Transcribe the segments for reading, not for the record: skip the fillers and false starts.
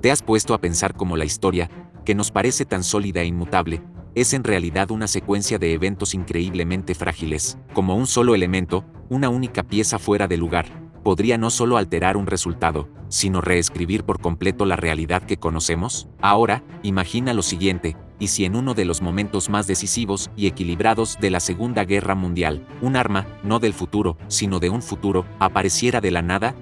¿Te has puesto a pensar cómo la historia, que nos parece tan sólida e inmutable, es en realidad una secuencia de eventos increíblemente frágiles? Como un solo elemento, una única pieza fuera de lugar, podría no solo alterar un resultado, sino reescribir por completo la realidad que conocemos. Ahora, imagina lo siguiente: ¿y si en uno de los momentos más decisivos y equilibrados de la Segunda Guerra Mundial, un arma, no del futuro, sino de un futuro, apareciera de la nada?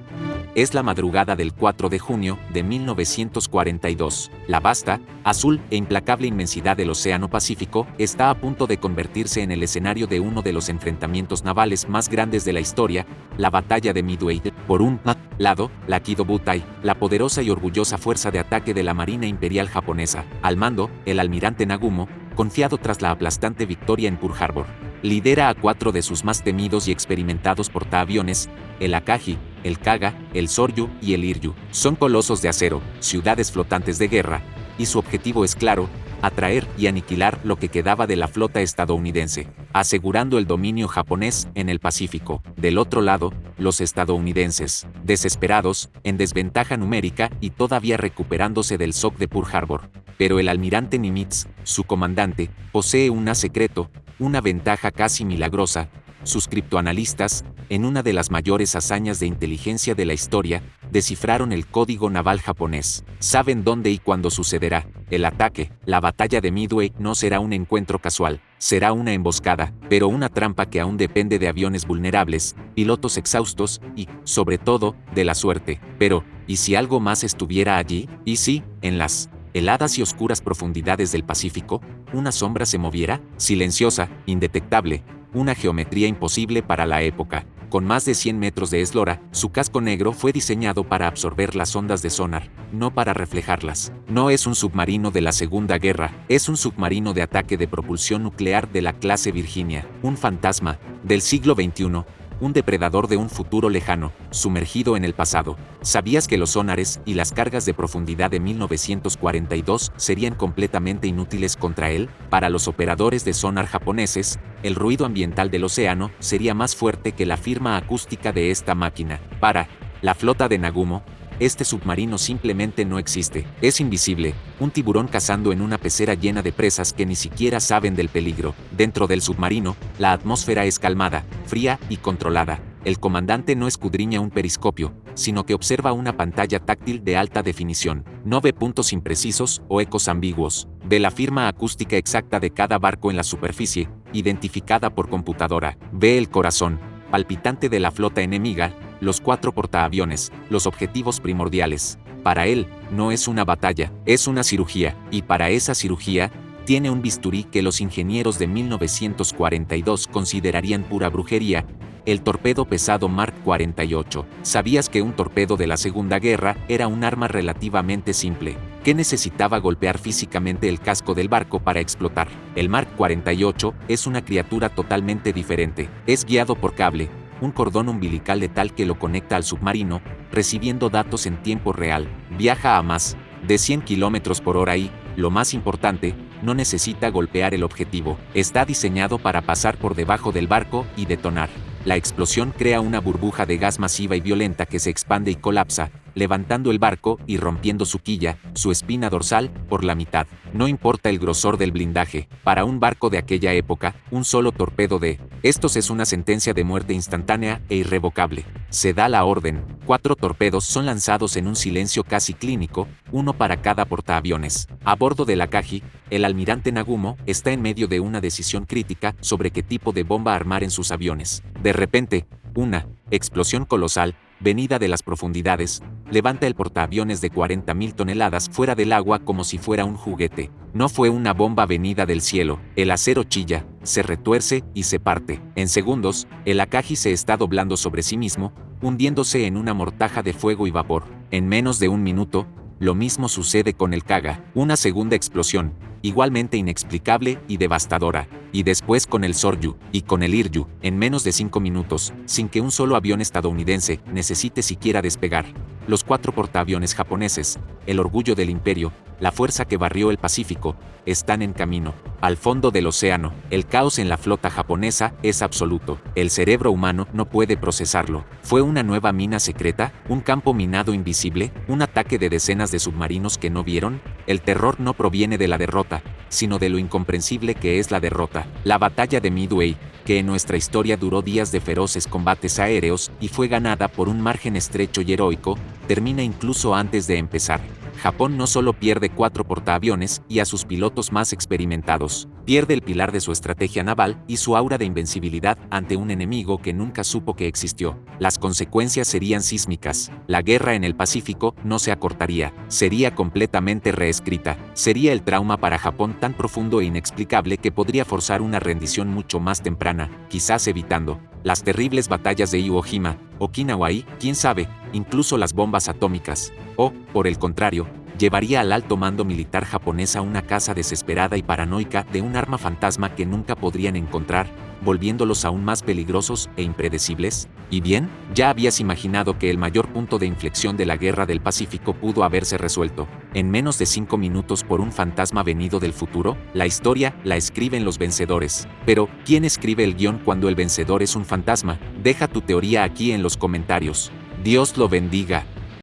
Es la madrugada del 4 de junio de 1942. La vasta, azul e implacable inmensidad del Océano Pacífico está a punto de convertirse en el escenario de uno de los enfrentamientos navales más grandes de la historia, la Batalla de Midway. Por un lado, la Kido Butai, la poderosa y orgullosa fuerza de ataque de la Marina Imperial japonesa, al mando, el almirante Nagumo, confiado tras la aplastante victoria en Pearl Harbor. Lidera a 4 de sus más temidos y experimentados portaaviones, el Akagi, el Kaga, el Soryu y el Iryu. Son colosos de acero, ciudades flotantes de guerra, y su objetivo es claro: atraer y aniquilar lo que quedaba de la flota estadounidense, asegurando el dominio japonés en el Pacífico. Del otro lado, los estadounidenses, desesperados, en desventaja numérica y todavía recuperándose del shock de Pearl Harbor. Pero el almirante Nimitz, su comandante, posee un as secreto, una ventaja casi milagrosa. Sus criptoanalistas, en una de las mayores hazañas de inteligencia de la historia, descifraron el código naval japonés. Saben dónde y cuándo sucederá el ataque. La batalla de Midway no será un encuentro casual, será una emboscada, pero una trampa que aún depende de aviones vulnerables, pilotos exhaustos y, sobre todo, de la suerte. Pero, ¿y si algo más estuviera allí? ¿Y si, en las heladas y oscuras profundidades del Pacífico, una sombra se moviera, silenciosa, indetectable, una geometría imposible para la época? Con más de 100 metros de eslora, su casco negro fue diseñado para absorber las ondas de sonar, no para reflejarlas. No es un submarino de la Segunda Guerra, es un submarino de ataque de propulsión nuclear de la clase Virginia, un fantasma del siglo XXI. Un depredador de un futuro lejano, sumergido en el pasado. ¿Sabías que los sonares y las cargas de profundidad de 1942 serían completamente inútiles contra él? Para los operadores de sonar japoneses, el ruido ambiental del océano sería más fuerte que la firma acústica de esta máquina. Para la flota de Nagumo, este submarino simplemente no existe. Es invisible, un tiburón cazando en una pecera llena de presas que ni siquiera saben del peligro. Dentro del submarino, la atmósfera es calmada, fría y controlada. El comandante no escudriña un periscopio, sino que observa una pantalla táctil de alta definición. No ve puntos imprecisos o ecos ambiguos. Ve la firma acústica exacta de cada barco en la superficie, identificada por computadora. Ve el corazón palpitante de la flota enemiga, los 4 portaaviones, los objetivos primordiales. Para él, no es una batalla, es una cirugía, y para esa cirugía, tiene un bisturí que los ingenieros de 1942 considerarían pura brujería: el torpedo pesado Mark 48. ¿Sabías que un torpedo de la Segunda Guerra era un arma relativamente simple, que necesitaba golpear físicamente el casco del barco para explotar? El Mark 48 es una criatura totalmente diferente. Es guiado por cable, un cordón umbilical letal que lo conecta al submarino, recibiendo datos en tiempo real. Viaja a más de 100 km/h y, lo más importante, no necesita golpear el objetivo. Está diseñado para pasar por debajo del barco y detonar. La explosión crea una burbuja de gas masiva y violenta que se expande y colapsa, levantando el barco y rompiendo su quilla, su espina dorsal, por la mitad. No importa el grosor del blindaje, para un barco de aquella época, un solo torpedo de estos es una sentencia de muerte instantánea e irrevocable. Se da la orden: 4 torpedos son lanzados en un silencio casi clínico, uno para cada portaaviones. A bordo del Akagi, el almirante Nagumo está en medio de una decisión crítica sobre qué tipo de bomba armar en sus aviones. De repente, una explosión colosal, venida de las profundidades, levanta el portaaviones de 40.000 toneladas fuera del agua como si fuera un juguete. No fue una bomba venida del cielo. El acero chilla, se retuerce y se parte. En segundos, el Akagi se está doblando sobre sí mismo, hundiéndose en una mortaja de fuego y vapor. En menos de un minuto, lo mismo sucede con el Kaga. Una segunda explosión, igualmente inexplicable y devastadora. Y después con el Soryu y con el Iryu, en menos de 5 minutos, sin que un solo avión estadounidense necesite siquiera despegar. Los 4 portaaviones japoneses, el orgullo del imperio, la fuerza que barrió el Pacífico, están en camino. Al fondo del océano, el caos en la flota japonesa es absoluto. El cerebro humano no puede procesarlo. ¿Fue una nueva mina secreta? ¿Un campo minado invisible? ¿Un ataque de decenas de submarinos que no vieron? El terror no proviene de la derrota, sino de lo incomprensible que es la derrota. La batalla de Midway, que en nuestra historia duró días de feroces combates aéreos y fue ganada por un margen estrecho y heroico, termina incluso antes de empezar. Japón no solo pierde 4 portaaviones y a sus pilotos más experimentados, pierde el pilar de su estrategia naval y su aura de invencibilidad ante un enemigo que nunca supo que existió. Las consecuencias serían sísmicas. La guerra en el Pacífico no se acortaría, sería completamente reescrita. Sería el trauma para Japón tan profundo e inexplicable que podría forzar una rendición mucho más temprana, quizás evitando las terribles batallas de Iwo Jima, Okinawa y, quién sabe, incluso las bombas atómicas. O, por el contrario, llevaría al alto mando militar japonés a una caza desesperada y paranoica de un arma fantasma que nunca podrían encontrar, volviéndolos aún más peligrosos e impredecibles. ¿Y bien? Ya habías imaginado que el mayor punto de inflexión de la Guerra del Pacífico pudo haberse resuelto en menos de 5 minutos por un fantasma venido del futuro. La historia la escriben los vencedores. Pero, ¿quién escribe el guión cuando el vencedor es un fantasma? Deja tu teoría aquí en los comentarios. Dios lo bendiga.